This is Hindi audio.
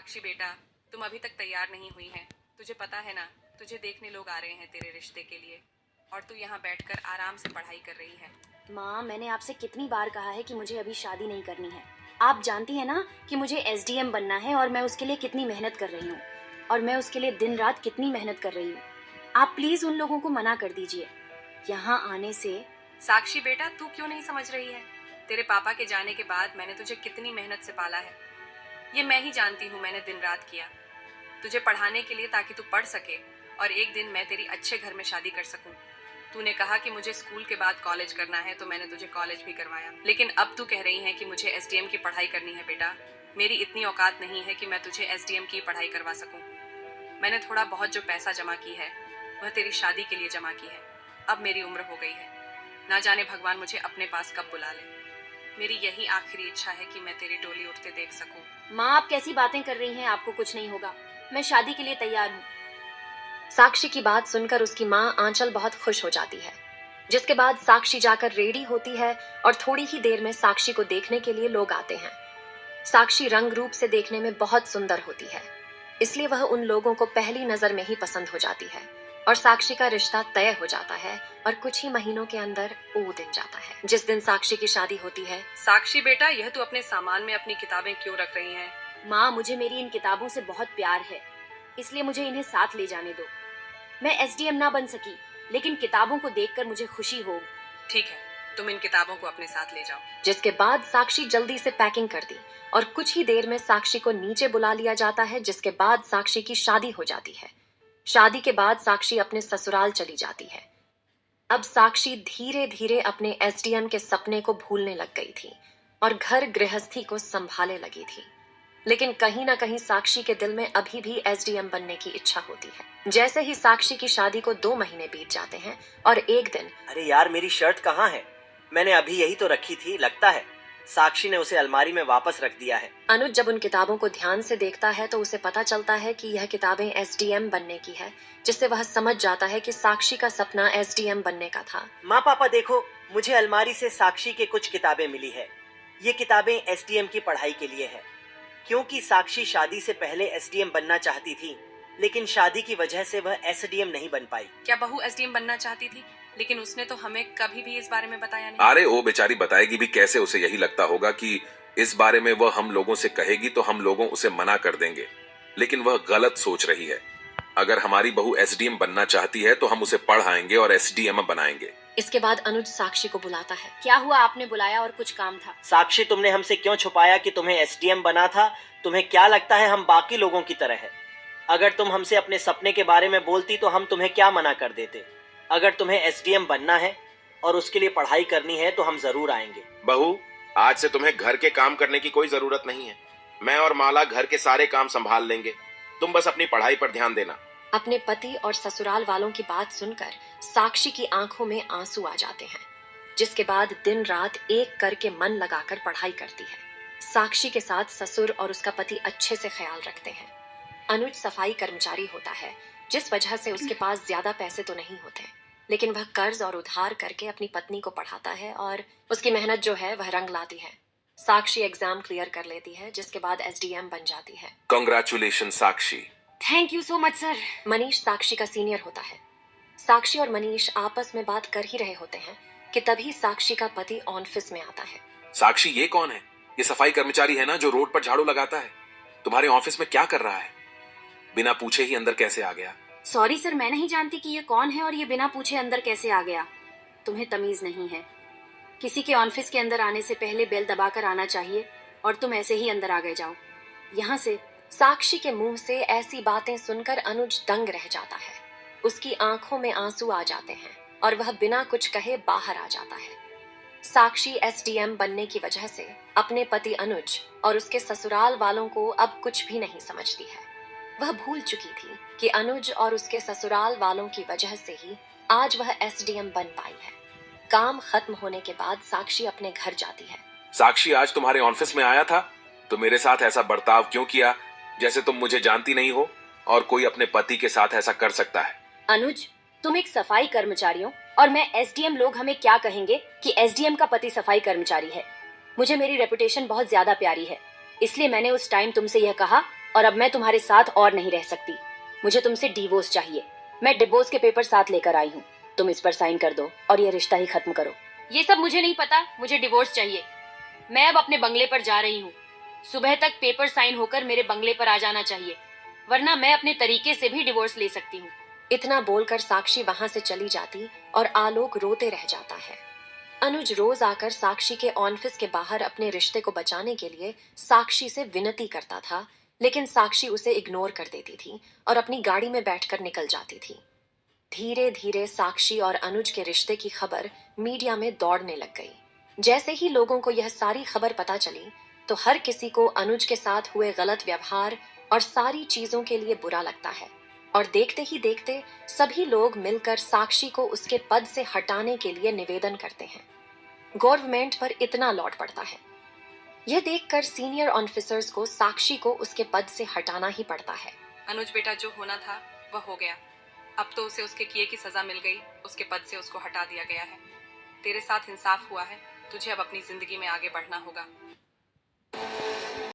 साक्षी बेटा, तुम अभी तक तैयार नहीं हुई है। तुझे पता है ना, तुझे देखने लोग आ रहे हैं तेरे रिश्ते के लिए, और तू यहाँ बैठकर आराम से पढ़ाई कर रही है। माँ, मैंने आपसे कितनी बार कहा है कि मुझे अभी शादी नहीं करनी है। आप जानती हैं ना कि मुझे एसडीएम बनना है और मैं उसके लिए कितनी मेहनत कर रही हूँ, और मैं उसके लिए दिन रात कितनी मेहनत कर रही हूँ। आप प्लीज उन लोगों को मना कर दीजिए यहाँ आने से। साक्षी बेटा, तू क्यों नहीं समझ रही है? तेरे पापा के जाने के बाद मैंने तुझे कितनी मेहनत से पाला है, ये मैं ही जानती हूँ। मैंने दिन रात किया तुझे पढ़ाने के लिए, ताकि तू पढ़ सके और एक दिन मैं तेरी अच्छे घर में शादी कर सकूं। तूने कहा कि मुझे स्कूल के बाद कॉलेज करना है, तो मैंने तुझे कॉलेज भी करवाया। लेकिन अब तू कह रही है कि मुझे एसडीएम की पढ़ाई करनी है। बेटा, मेरी इतनी औकात नहीं है कि मैं तुझे एसडीएम की पढ़ाई करवा सकूं। मैंने थोड़ा बहुत जो पैसा जमा की है वह तेरी शादी के लिए जमा की है। अब मेरी उम्र हो गई है, ना जाने भगवान मुझे अपने पास कब बुला ले। मेरी यही आखिरी इच्छा है कि मैं तेरी डोली उठते देख सकूं। माँ, आप कैसी बातें कर रही हैं? आपको कुछ नहीं होगा, मैं शादी के लिए तैयार हूँ। साक्षी की बात सुनकर उसकी माँ आंचल बहुत खुश हो जाती है, जिसके बाद साक्षी जाकर रेडी होती है और थोड़ी ही देर में साक्षी को देखने के लिए लोग आते हैं। साक्षी रंग रूप से देखने में बहुत सुंदर होती है, इसलिए वह उन लोगों को पहली नजर में ही पसंद हो जाती है और साक्षी का रिश्ता तय हो जाता है। और कुछ ही महीनों के अंदर वो दिन जाता है जिस दिन साक्षी की शादी होती है। साक्षी बेटा, यह तू अपने सामान में अपनी किताबें क्यों रख रही है? माँ, मुझे मेरी इन किताबों से बहुत प्यार है, इसलिए मुझे इन्हें साथ ले जाने दो। मैं एसडीएम ना बन सकी, लेकिन किताबों को देखकर मुझे खुशी हो। ठीक है, तुम इन किताबों को अपने साथ ले जाओ। जिसके बाद साक्षी जल्दी से पैकिंग कर दी और कुछ ही देर में साक्षी को नीचे बुला लिया जाता है, जिसके बाद साक्षी की शादी हो जाती है। शादी के बाद साक्षी अपने ससुराल चली जाती है। अब साक्षी धीरे धीरे अपने एसडीएम के सपने को भूलने लग गई थी और घर गृहस्थी को संभालने लगी थी। लेकिन कहीं ना कहीं साक्षी के दिल में अभी भी एसडीएम बनने की इच्छा होती है। जैसे ही साक्षी की शादी को 2 महीने बीत जाते हैं और एक दिन, अरे यार, मेरी शर्ट कहाँ है? मैंने अभी यही तो रखी थी। लगता है साक्षी ने उसे अलमारी में वापस रख दिया है। अनुज जब उन किताबों को ध्यान से देखता है तो उसे पता चलता है कि यह किताबें एसडीएम बनने की है, जिससे वह समझ जाता है कि साक्षी का सपना एसडीएम बनने का था। माँ पापा देखो, मुझे अलमारी से साक्षी के कुछ किताबें मिली है। ये किताबें एसडीएम की पढ़ाई के लिए है, क्योंकि साक्षी शादी से पहले एसडीएम बनना चाहती थी, लेकिन शादी की वजह से वह एसडीएम नहीं बन पाई। क्या बहू एसडीएम बनना चाहती थी? लेकिन उसने तो हमें कभी भी इस बारे में बताया नहीं। अरे वो बेचारी बताएगी भी कैसे? उसे यही लगता होगा कि इस बारे में वह हम लोगों से कहेगी तो हम लोगों उसे मना कर देंगे, लेकिन वह गलत सोच रही है। अगर हमारी बहू एसडीएम बनना चाहती है तो हम उसे पढ़ाएंगे और एसडीएम बनाएंगे। इसके बाद अनुज साक्षी को बुलाता है। क्या हुआ? आपने बुलाया और कुछ काम था? साक्षी, तुमने हमसे क्यों छुपाया कि तुम्हें एसडीएम बना था? तुम्हें क्या लगता है हम बाकी लोगों की तरह है? अगर तुम हमसे अपने सपने के बारे में बोलती तो हम तुम्हें क्या मना कर देते। अगर तुम्हें एसडीएम बनना है और उसके लिए पढ़ाई करनी है तो हम जरूर आएंगे। बहू, आज से तुम्हें घर के काम करने की कोई जरूरत नहीं है। मैं और माला घर के सारे काम संभाल लेंगे, तुम बस अपनी पढ़ाई पर ध्यान देना। अपने पति और ससुराल वालों की बात सुनकर साक्षी की आंखों में आंसू आ जाते हैं, जिसके बाद दिन रात एक करके मन लगाकर पढ़ाई करती है। साक्षी के साथ ससुर और उसका पति अच्छे से ख्याल रखते हैं। अनुज सफाई कर्मचारी होता है, जिस वजह से उसके पास ज्यादा पैसे तो नहीं होते, लेकिन वह कर्ज और उधार करके अपनी पत्नी को पढ़ाता है और उसकी मेहनत जो है वह रंग लाती है। साक्षी एग्जाम क्लियर कर लेती है, जिसके बाद एसडीएम बन जाती है। Congratulation Sakshi. Thank you so much sir. Manish Sakshi का सीनियर होता है। साक्षी और मनीष आपस में बात कर ही रहे होते हैं कि तभी साक्षी का पति ऑफिस में आता है। साक्षी, ये कौन है? ये सफाई कर्मचारी है ना जो रोड पर झाड़ू लगाता है? तुम्हारे ऑफिस में क्या कर रहा है? बिना पूछे ही अंदर कैसे आ गया? सॉरी सर, मैं नहीं जानती कि ये कौन है और ये बिना पूछे अंदर कैसे आ गया। तुम्हें तमीज नहीं है। किसी के ऑफिस के अंदर आने से पहले बेल दबाकर आना चाहिए और तुम ऐसे ही अंदर आ गए जाओ यहाँ से। साक्षी के मुंह से ऐसी बातें सुनकर अनुज दंग रह जाता है। उसकी आंखों में आंसू आ जाते हैं और वह बिना कुछ कहे बाहर आ जाता है। साक्षी एसडीएम बनने की वजह से अपने पति अनुज और उसके ससुराल वालों को अब कुछ भी नहीं समझती है। वह भूल चुकी थी कि अनुज और उसके ससुराल वालों की वजह से ही आज वह एसडीएम बन पाई है। काम खत्म होने के बाद साक्षी अपने घर जाती है। साक्षी, आज तुम्हारे ऑफिस में आया था तो मेरे साथ ऐसा बर्ताव क्यों किया जैसे तुम मुझे जानती नहीं हो और कोई अपने पति के साथ ऐसा कर सकता है? अनुज, तुम एक सफाई कर्मचारी हो और मैं एसडीएम, लोग हमें क्या कहेंगे कि एसडीएम का पति सफाई कर्मचारी है। मुझे मेरी रेपुटेशन बहुत ज्यादा प्यारी है, इसलिए मैंने उस टाइम तुमसे यह कहा और अब मैं तुम्हारे साथ और नहीं रह सकती। मुझे तुमसे डिवोर्स चाहिए। मैं डिवोर्स के पेपर साथ लेकर आई हूँ। तुम इस पर साइन कर दो और ये रिश्ता ही खत्म करो। ये सब मुझे नहीं पता, मुझे डिवोर्स चाहिए। मैं अब अपने बंगले पर जा रही हूँ। सुबह तक पेपर साइन होकर मेरे बंगले पर आ जाना चाहिए, वरना मैं अपने तरीके से भी डिवोर्स ले सकती हूँ। इतना बोलकर साक्षी वहां से चली जाती और आलोक रोते रह जाता है। अनुज रोज आकर साक्षी के ऑफिस के बाहर अपने रिश्ते को बचाने के लिए साक्षी से विनती करता था, लेकिन साक्षी उसे इग्नोर कर देती थी और अपनी गाड़ी में बैठकर निकल जाती थी। धीरे धीरे साक्षी और अनुज के रिश्ते की खबर मीडिया में दौड़ने लग गई। जैसे ही लोगों को यह सारी खबर पता चली तो हर किसी को अनुज के साथ हुए गलत व्यवहार और सारी चीजों के लिए बुरा लगता है, और देखते ही देखते सभी लोग मिलकर साक्षी को उसके पद से हटाने के लिए निवेदन करते हैं। गवर्नमेंट पर इतना लौट पड़ता है। यह देखकर सीनियर ऑफिसर्स को साक्षी को उसके पद से हटाना ही पड़ता है। अनुज बेटा, जो होना था वह हो गया। अब तो उसे उसके किए की सजा मिल गई, उसके पद से उसको हटा दिया गया है। तेरे साथ इंसाफ हुआ है, तुझे अब अपनी जिंदगी में आगे बढ़ना होगा।